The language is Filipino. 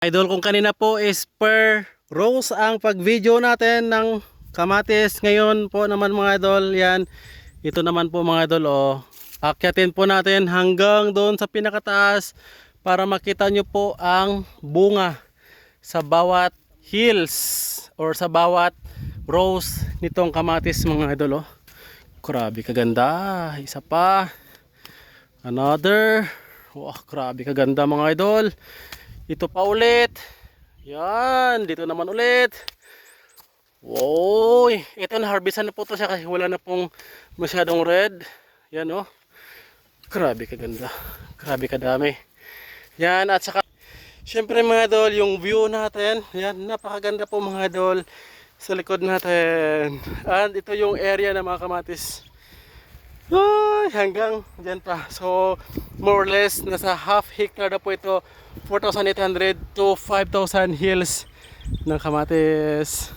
Idol, kung kanina po is per rows ang pag-video natin ng kamatis. Ngayon po naman mga idol, yan. Ito naman po mga idol, oh. Akyatin po natin hanggang doon sa pinakataas para makita nyo po ang bunga sa bawat hills or sa bawat rows nitong kamatis mga idol, oh. Grabe kaganda. Isa pa. Another. Wah, grabe kaganda mga idol. Ito pa ulit. Yan, dito naman ulit. Wow, ito na harvestan na po to siya kasi wala na pong masyadong red. Yan oh. Grabe kaganda. Grabe kadami. Yan, at saka syempre mga idol, yung view natin. Yan, napakaganda po mga idol sa likod natin. And ito yung area ng mga kamatis. Ay, hanggang dyan pa. So, more or less, nasa half hectare na po ito. 4,800 to 5,000 hills ng kamatis.